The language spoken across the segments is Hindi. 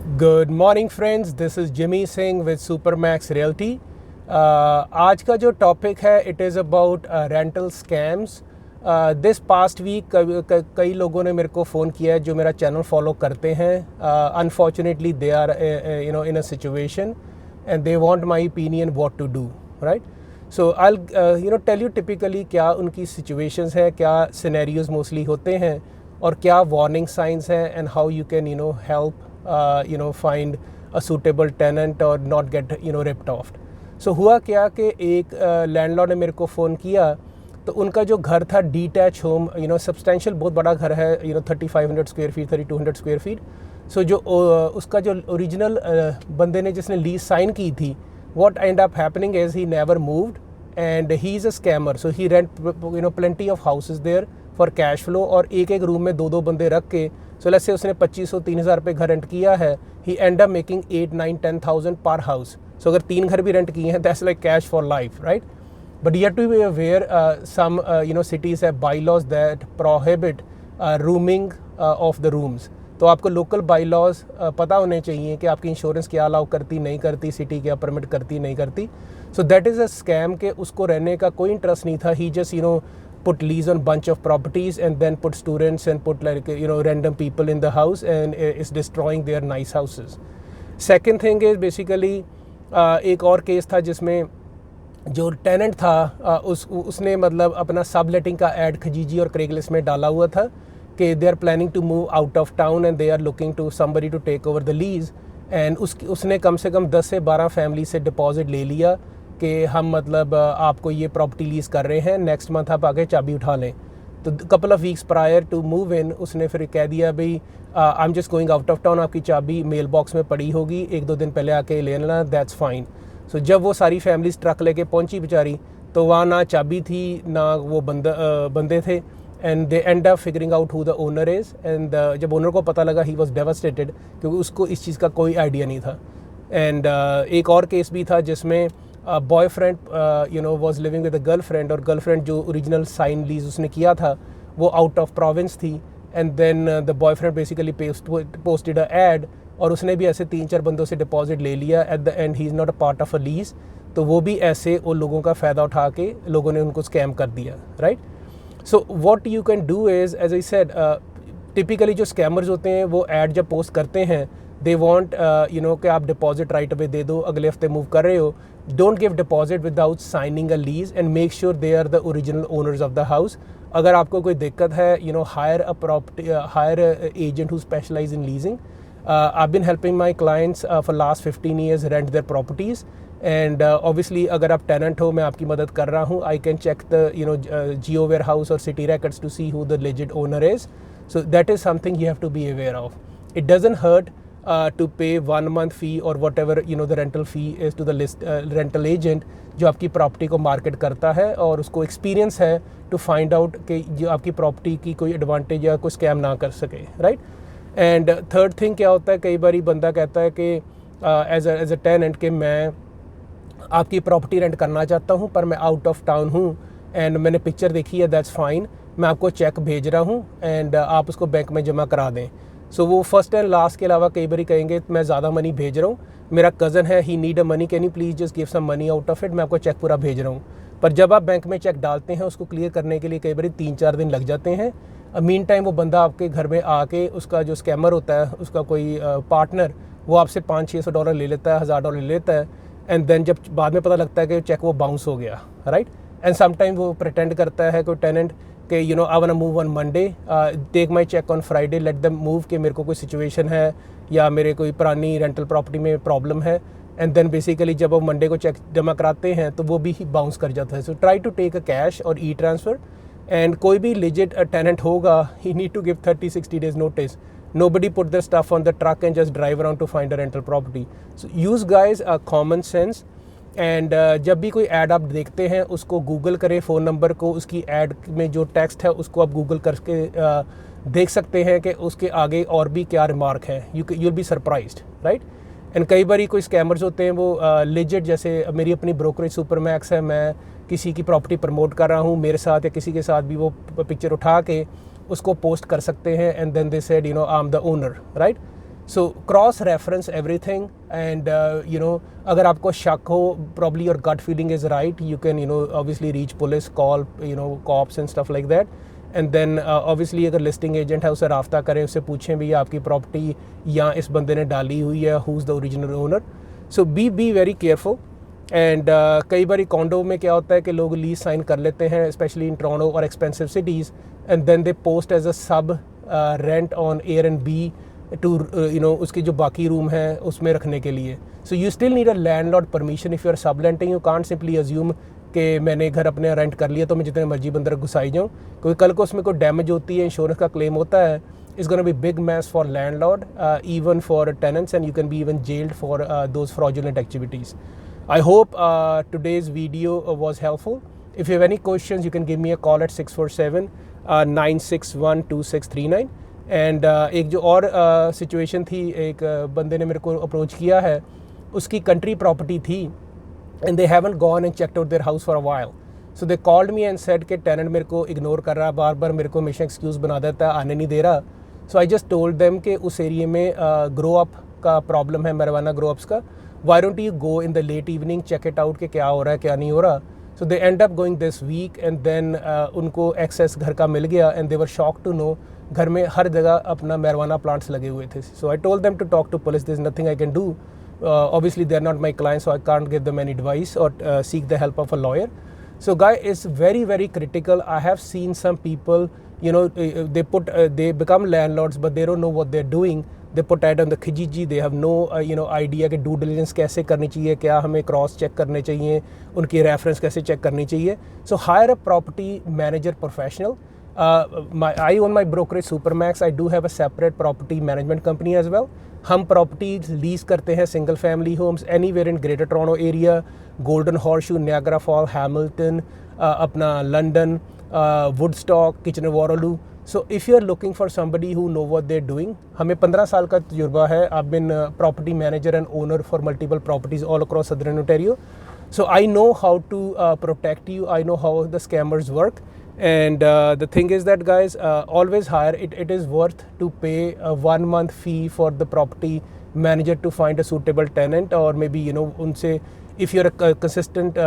Good morning friends, this is Jimmy Singh with Supermax realty. आज का जो टॉपिक है it is about rental scams. This past week कई लोगों ने मेरे को फ़ोन किया है जो मेरा चैनल फॉलो करते हैं। Unfortunately they are in a situation and they want my opinion what to do, right. So I tell you typically क्या उनकी सिचुएशंस है, क्या सिनेरियोज मोस्टली होते हैं और क्या वार्निंग साइंस हैं and how you can help find a suitable tenant or not get ripped off. So हुआ क्या कि एक लैंडलॉर्ड ने मेरे को फ़ोन किया, तो उनका जो घर था डीटैच होम, सब्सटेंशियल बहुत बड़ा घर है, 3500 स्क्वायर फीट 3200 स्क्वायर फीट। सो जो उसका जो ओरिजिनल बंदे ने जिसने लीज साइन की थी, what end up happening is he never moved and he is a scammer. So he rent plenty of houses there for cash flow और एक एक रूम में दो दो बंदे रख के, सो लेट्स से उसने 2500-3000 रुपये घर रेंट किया है, ही एंड अप मेकिंग 8-9-10,000 पर हाउस। सो अगर 3 घर भी रेंट किए हैं that's like cash for life, right. But you have to be aware some cities है bylaws that prohibit rooming of the rooms. तो आपको लोकल बाई लॉज पता होने चाहिए कि आपकी इंश्योरेंस क्या अलाउ करती नहीं करती, सिटी क्या परमिट करती नहीं करती। So that is a scam के उसको रहने का कोई इंटरेस्ट नहीं था। ही just put lease on bunch of properties and then put students and put random people in the house and is destroying their nice houses. Second thing is basically एक और केस था जिसमें जो टेनेंट था उसने मतलब अपना सब लेटिंग का एड खजीजी और क्रेगलिस्ट में डाला हुआ था कि they are planning to move out of town and they are looking to somebody to take over the lease. एंड उसने कम से कम 10 से 12 फैमिली से डिपॉजिट ले लिया कि हम मतलब आपको ये प्रॉपर्टी लीज कर रहे हैं, नेक्स्ट मंथ आप आके चाबी उठा लें। तो couple of weeks prior to move in उसने फिर कह दिया भाई I am just going out of town, आपकी चाबी मेल बॉक्स में पड़ी होगी, 1-2 दिन पहले आके ले लेना, दैट्स फाइन। सो जब वो सारी फैमिलीज ट्रक लेके पहुंची बेचारी, तो वहाँ ना चाबी थी ना वो बंदे थे। And they end up figuring out who the owner is and जब ओनर को पता लगा ही वॉज डेवास्टेटेड क्योंकि उसको इस चीज़ का कोई आइडिया नहीं था। एंड एक और केस भी था जिसमें boyfriend was living with a girlfriend और गर्लफ्रेंड जो ओरिजिनल साइन लीज उसने किया था वो आउट ऑफ प्रोविंस थी। And then the boyfriend basically posted a ad और उसने भी ऐसे 3-4 बंदों से डिपॉजिट ले लिया। At the and he is not a part of a lease. तो वो भी ऐसे उन लोगों का फ़ायदा उठा के लोगों ने उनको स्कैम कर दिया, right. So what you can do is as I said, typically जो स्कैमर्स होते हैं वो एड जब पोस्ट करते हैं दे वॉन्ट कि आप डिपॉजिट राइट अवे दे दो, अगले हफ्ते मूव कर रहे हो, don't give deposit without signing a lease and make sure they are the original owners of the house. अगर आपको कोई दिक्कत है hire a property hire a agent who specialize in leasing. I've been helping my clients for last 15 years rent their properties and obviously अगर आप tenant हो मैं आपकी मदद कर रहा हूँ। I can check the Geo warehouse or city records to see who the legit owner is. So that is something you have to be aware of. It doesn't hurt to pay 1 month fee or whatever the rental fee is to the rental agent जो आपकी प्रॉपर्टी को मार्केट करता है और उसको एक्सपीरियंस है टू फाइंड आउट कि जो आपकी प्रॉपर्टी की कोई एडवांटेज या कोई स्कैम ना कर सके, राइट। एंड थर्ड थिंग क्या होता है, कई बार बंदा कहता है कि एज अ टेनेंट कि मैं आपकी प्रॉपर्टी रेंट करना चाहता हूँ पर मैं आउट ऑफ टाउन हूँ एंड मैंने पिक्चर देखी है, दैट्स फाइन, मैं आपको चेक भेज रहा हूँ एंड आप उसको बैंक में जमा करा दें। सो वो फर्स्ट एंड लास्ट के अलावा कई बार कहेंगे मैं ज़्यादा मनी भेज रहा हूँ, मेरा कज़न है, he need a money, can you please just give some money out of it, मैं आपको चेक पूरा भेज रहा हूँ। पर जब आप बैंक में चेक डालते हैं उसको क्लियर करने के लिए कई बार 3-4 दिन लग जाते हैं। मीन टाइम वो बंदा आपके घर में आके उसका जो स्कैमर होता है उसका कोई पार्टनर वो आपसे $500-600 ले लेता है, $1000 ले लेता है। एंड देन जब बाद में पता लगता है कि चेक वो बाउंस हो गया, राइट। एंड समटाइम वो प्रिटेंड करता है कोई टेनेंट कि I want to move on Monday, take my cheque on Friday, let them move, कि मेरे को कोई सिचुएशन है या मेरे कोई पुरानी रेंटल प्रॉपर्टी में प्रॉब्लम है। एंड देन बेसिकली जब वो मंडे को चेक जमा कराते हैं तो वो भी बाउंस कर जाता है। So try to take a cash और ई ट्रांसफ़र। एंड कोई भी लेजिट टेनेंट होगा he need to give 30-60 days notice. Nobody put their stuff on the truck and just drive around to find a rental property. So use guys a common sense. And जब भी कोई ऐड आप देखते हैं उसको गूगल करें, फ़ोन नंबर को, उसकी ऐड में जो टेक्स्ट है उसको आप गूगल करके देख सकते हैं कि उसके आगे और भी क्या रिमार्क है, you will be surprised, right. And कई बार कोई स्कैमर्स होते हैं वो लेजिट, जैसे मेरी अपनी ब्रोकरेज सुपरमैक्स है, मैं किसी की प्रॉपर्टी प्रमोट कर रहा हूँ, मेरे साथ या किसी के साथ भी वो पिक्चर उठा के उसको पोस्ट कर सकते हैं and then they said I am the owner, right. So cross reference everything and अगर आपको शक हो probably your gut feeling is right, you can obviously reach police, call cops and stuff like that. And then obviously अगर लिस्टिंग एजेंट है उससे रब्ता करें, उससे पूछें भी आपकी प्रॉपर्टी या इस बंदे ने डाली हुई है, who is the original owner. So be very careful. And कई बार कॉन्डो में क्या होता है कि लोग लीज साइन कर लेते हैं स्पेशली इन टोरंटो और expensive cities, and then they post as a sub rent on Airbnb to उसके जो बाकी रूम है उसमें रखने के लिए। So you still need a landlord permission if you are sub renting. You can't simply assume कि मैंने घर अपने रेंट कर लिया तो मैं जितने मर्जी बंदर घुसाई जाऊँ, क्योंकि कल को उसमें कोई डैमेज होती है, इंश्योरेंस का क्लेम होता है, it's gonna be big mess for landlord even for tenants, and you can be even jailed for those fraudulent activities. I hope today's video was helpful. If you have any questions, you can give me a call at 647-961-2639. And एक जो और सिचुएशन थी, एक बंदे ने मेरे को अप्रोच किया है, उसकी कंट्री प्रॉपर्टी थी and they haven't gone and checked out their house for a while. So they called me and said कि टेनेंट मेरे को इग्नोर कर रहा है, बार बार मेरे को हमेशा एक्सक्यूज़ बना देता है, आने नहीं दे रहा। So I just told them कि उस एरिया में ग्रो अप का प्रॉब्लम है, marijuana ग्रो अप्स का। Why don't you go in the late evening, check it out कि क्या हो रहा है क्या नहीं हो रहा। So they end up going this weekend then उनको एक्सेस घर का मिल गया and they were shock to know घर में हर जगह अपना marijuana प्लांट्स लगे हुए थे। So I told them to talk to police, there is nothing I can do, obviously they are not my clients, so I can't give them any advice or seek the help of a lawyer. So guy, it's very very critical. I have seen some people, they become landlords but they don't know what they're doing. They put ad on the Kijiji, they have no idea कि due diligence कैसे करनी चाहिए, क्या हमें क्रॉस चेक करने चाहिए, उनकी रेफरेंस कैसे चेक करनी चाहिए। So hire a property manager professional. I own my brokerage Supermax. I do have a separate property management company as well. हम प्रॉपर्टी लीज करते हैं single family homes anywhere in greater Toronto area, golden horseshoe, Niagara fall, Hamilton, अपना London, Woodstock, Kitchener Waterloo. So if you are looking for somebody who know what they are doing, हमें 15 साल का तजुर्बा है। I been property manager and owner for multiple properties all across southern Ontario. So I know how to protect you. I know how the scammers work. And the thing is that guys, always hire. It is worth to pay a 1 month fee for the property manager to find a suitable tenant, or maybe unse, if you're a consistent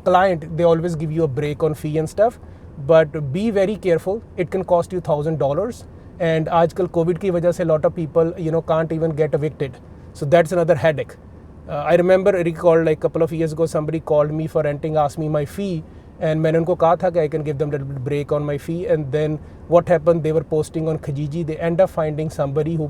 client, they always give you a break on fee and stuff. But be very careful. It can cost you $1,000. And आजकल कोविड की वजह से lot of people can't even get evicted. So that's another headache. I recall like a couple of years ago, somebody called me for renting, asked me my fee, and मैंने उनको कहा था कि I can give them a little bit break on my fee. And then what happened, they were posting on Kijiji, they end up finding somebody who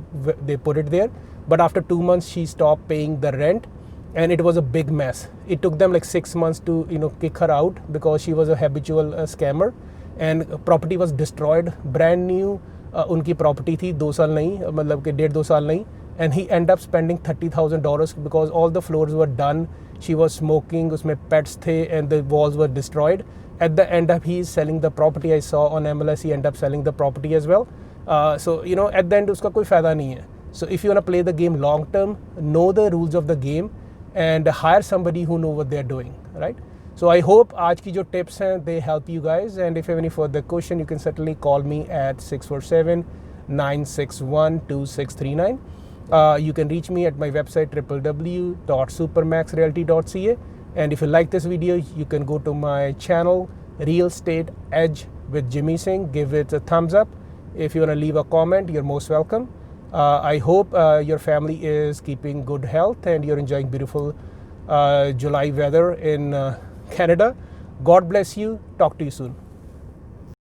they put it there, but after 2 months she stopped paying the rent and it was a big mess. It took them like 6 months to kick her out because she was a habitual scammer, and property was destroyed, brand new उनकी प्रॉपर्टी थी, 2 साल नहीं, मतलब कि 1.5-2 साल नहीं, and he ended up spending $30,000 because all the floors were done. She was smoking, उसमें pets थे, and the walls were destroyed. At the end up, he is selling the property. I saw on MLS he ended up selling the property as well. So at the end उसका कोई फ़ायदा नहीं है. So if you want to play the game long term, know the rules of the game and hire somebody who know what they're doing, right? So I hope आज की जो tips हैं they help you guys, and if you have any further question, you can certainly call me at 647-961-2639. You can reach me at my website www.supermaxrealty.ca, and if you like this video, you can go to my channel Real Estate Edge with Jimmy Singh. Give it a thumbs up. If you want to leave a comment, you're most welcome. I hope your family is keeping good health and you're enjoying beautiful July weather in Canada. God bless you. Talk to you soon.